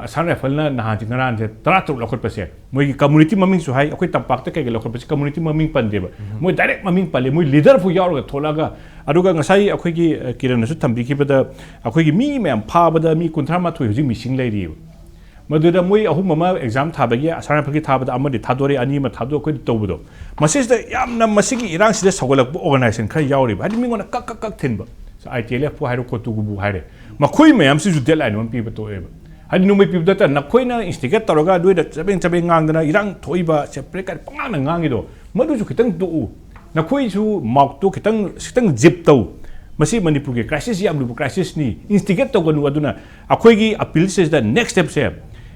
[SPEAKER 4] ꯑꯁꯥꯝ ꯔꯥꯏꯐꯜꯅ ꯅꯍꯥꯟꯁꯤ ꯉꯔꯥꯡꯁꯦ 13 ꯂꯧꯈꯠꯄꯁꯦ ꯃꯣꯏꯒꯤ ꯀꯝꯃꯨꯅꯤꯇꯤ ꯃꯃꯤꯡꯁꯨ ꯍꯥꯏ ꯑꯩꯈꯣꯏ ꯇꯝꯄꯥꯛꯇ ꯀꯩꯒꯤ ꯂꯧꯈꯠꯄꯁꯦ ꯀꯝꯃꯨꯅꯤꯇꯤ ꯃꯃꯤꯡ ꯄꯟꯗꯦꯕ ꯃꯣꯏ ꯗꯥꯏꯔꯦꯛ ꯃꯃꯤꯡ ꯄꯜꯂꯦ ꯃꯣꯏ ꯂꯤꯗꯔꯐꯥꯎ ꯌꯥꯎꯔꯒ ꯊꯣꯛꯂꯛꯑꯒ ꯑꯗꯨꯒ ꯉꯁꯥꯏ ꯑꯩꯈꯣꯏꯒꯤ ꯀꯤꯔꯟꯅꯁꯨ ꯊꯝꯕꯤꯈꯤꯕꯗ ꯑꯩꯈꯣꯏꯒꯤ ꯃꯤ ꯃꯌꯥꯝ ꯐꯥꯕꯗ ꯃꯤ 38 ꯍꯧꯖꯤꯛ ꯃꯤꯁꯤꯡ ꯂꯩꯔꯤꯕ ꯃꯗꯨꯗ ꯃꯣꯏ ꯑꯍꯨꯝ ꯑꯃ ꯑꯦꯛꯖꯥꯝ ꯊꯥꯕꯒꯤ ꯑꯁꯥꯝ ꯔꯥꯏꯐꯜꯒꯤ ꯊꯥꯕꯗ ꯑꯃꯗꯤ ꯊꯥꯗꯣꯔꯦ ꯑꯅꯤ ꯑꯃ ꯊꯥꯗꯣꯛ ꯑꯩꯈꯣꯏ ꯇꯧꯕꯗꯣ ꯃꯁꯤꯁꯤꯗ ꯌꯥꯝꯅ ꯃꯁꯤꯒꯤ ꯏꯔꯥꯡꯁꯤꯗ ꯁꯧꯒꯠꯂꯛꯄ ꯑꯣꯔꯒꯅꯥꯏꯖꯦꯁꯟ ꯈꯔ ꯌꯥꯎꯔꯤꯕ ꯍꯥꯏꯗꯤ ꯃꯤꯉꯣꯟꯗ ꯀꯛ ꯊꯤꯟꯕ ITLF ꯍꯥꯏꯔꯣ ꯀꯣꯇꯨꯒꯨꯕꯨ ꯍꯥꯏꯔꯦ ꯃꯈꯣꯏ ꯃꯌꯥꯝꯁꯤꯁꯨ ꯗꯦꯗꯂꯥꯏꯟ ꯑꯃ ꯄꯤꯕ ꯇꯣꯛꯑꯦꯕ ꯍꯥꯏꯗꯤ ꯅꯣꯡꯃꯩ ꯄꯤꯕꯗ ꯅꯈꯣꯏꯅ ꯏꯟꯁꯇꯤꯒꯦꯠ ꯇꯧꯔꯒ ꯑꯗꯨꯏꯗ ꯆꯕꯦꯡ ꯉꯥꯡꯗꯅ ꯏꯔꯥꯡ ꯊꯣꯛꯏꯕ ꯁꯦꯄꯔꯦꯠ ꯀꯥꯏ ꯄꯉꯥꯡꯅ ꯉꯥꯡꯉꯤꯗꯣ ꯃꯗꯨꯁꯨ ꯈꯤꯇꯪ ꯇꯣꯛꯎ ꯅꯈꯣꯏꯁꯨ ꯃꯥꯎꯠꯇꯣ ꯈꯤꯇꯪ ꯖꯤꯞ ꯇꯧ ꯃꯁꯤ ꯃꯅꯤꯄꯨꯔꯒꯤ ꯀ꯭ꯔꯥꯏꯁꯤꯁ ꯌꯥꯝ ꯂꯨꯕ ꯀ꯭ꯔꯥꯏꯁꯤꯁꯅꯤ ꯏꯟꯁꯇꯤꯒꯦꯠ ꯇꯧꯒꯅꯨ ꯑꯗꯨꯅ ꯑꯩꯈꯣꯏꯒꯤ ꯑꯄꯤꯜꯁꯤꯗ ꯅꯦꯛꯁ ꯁ꯭ꯇꯦꯞꯁꯦ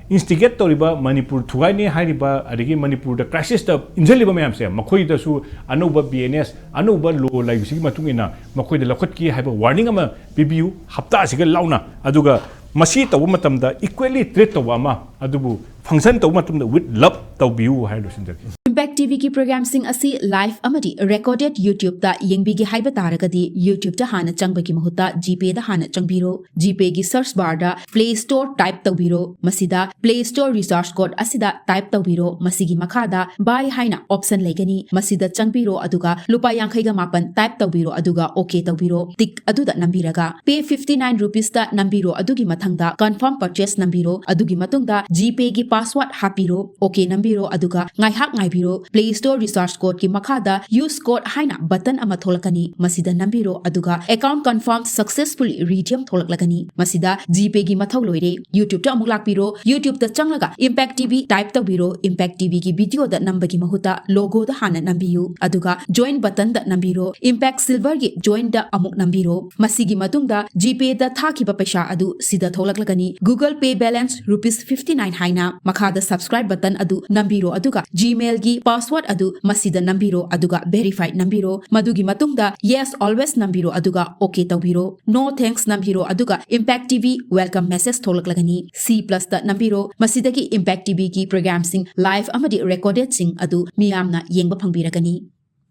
[SPEAKER 4] instigate ꯇꯧꯔꯤꯕ ꯃꯅꯤꯄꯨꯔ ꯊꯨꯒꯥꯏꯅꯤ ꯍꯥꯏꯔꯤꯕ ꯑꯗꯒꯤ ꯃꯅꯤꯄꯨꯔꯗ ꯀ꯭ꯔꯥꯏꯁꯤꯁꯇ ꯏꯟꯖꯜꯂꯤꯕ ꯃꯌꯥꯝꯁꯦ ꯃꯈꯣꯏꯗꯁꯨ ꯑꯅꯧꯕ BNS ꯑꯅꯧꯕ ꯂꯣ ꯂꯩꯕꯁꯤꯒꯤ ꯃꯇꯨꯡ ꯏꯟꯅ ꯃꯈꯣꯏꯗ ꯂꯧꯈꯠꯀꯤ ꯍꯥꯏꯕ ꯋꯥꯔꯅꯤꯡ ꯑꯃ ꯄꯤꯕꯤꯌꯨ ꯍꯞꯇꯥ ꯑꯁꯤꯒ ꯂꯥꯎꯅ ꯑꯗꯨꯒ ꯃꯁꯤ ꯇꯧꯕ ꯃꯇꯝꯗ equally treat ꯇꯧꯕ ꯑꯃ ꯑꯗꯨꯕꯨ ꯐꯪꯁꯟ ꯇꯧꯕ ꯃꯇꯝꯗ with love ꯇꯧꯕꯤꯌꯨ ꯍꯥꯏꯔꯤꯕ ꯁꯤꯟꯖꯔꯤ
[SPEAKER 5] Impact TV की प्रोग्रामसिंग असी लाइव अमदी रिकॉर्डेड YouTube ता येंगबीगी हाइबा तारगदी YouTube ता हाना चंगबगी महुता GPay दा हाना चंगबीरो GPay की सर्च बार दा Play Store टाइप तौबीरो मसीदा Play Store रिसोर्स कोड असिदा टाइप तौबीरो मसीगी मखादा बाय हाइना ऑप्शन लेगनी मसीदा चंगबीरो अदुगा लुपा यांखैगा मापन टाइप तौबीरो अदुगा ओके तौबीरो टिक अदुदा नंबीरगा पे 59 रुपीस ता नंबीरो अदुगी मथंगदा कंफर्म परचेस नंबीरो अदुगी मतुंगदा GPay की पासवर्ड हापीरो ओके नंबीरो अदुगा ngaihak ngaibiro Play Store resource code की मखादा use code हाइना बटन अमा थोलकनी मसीदा नंबीरो अदुगा account confirmed successfully redeem थोलकलगनी मसीदा GPay की मथौ लोइरे YouTube ता अमुक लाकपीरो YouTube ता चंगलगा Impact TV टाइप तौबीरो Impact TV की वीडियो दा नंबगी महुता लोगो दा हाना नंबीयु अदुगा join बटन दा नंबीरो Impact Silver की join दा अमुक नंबीरो मसीगी मतुंगदा GPay दा थाखिबा पैसा अदु सिदा थोलकलगनी Google Pay balance ₹59 हाइना मखादा subscribe बटन अदु नंबीरो अदुगा Gmail की पासवर्ड अदु मसीदा नंबीरो अदुगा वेरीफाइड नंबीरो मदुगी मतुंगदा yes always नंबीरो अदुगा ओके तौबीरो no thanks नंबीरो अदुगा Impact TV welcome message थोलकलगनी C+ दा नंबीरो मसीदा की Impact TV की प्रोग्राम सिंग लाइव अमदी रिकॉर्डेड सिंग अदु मियामना येंगबा फंगबीरगनी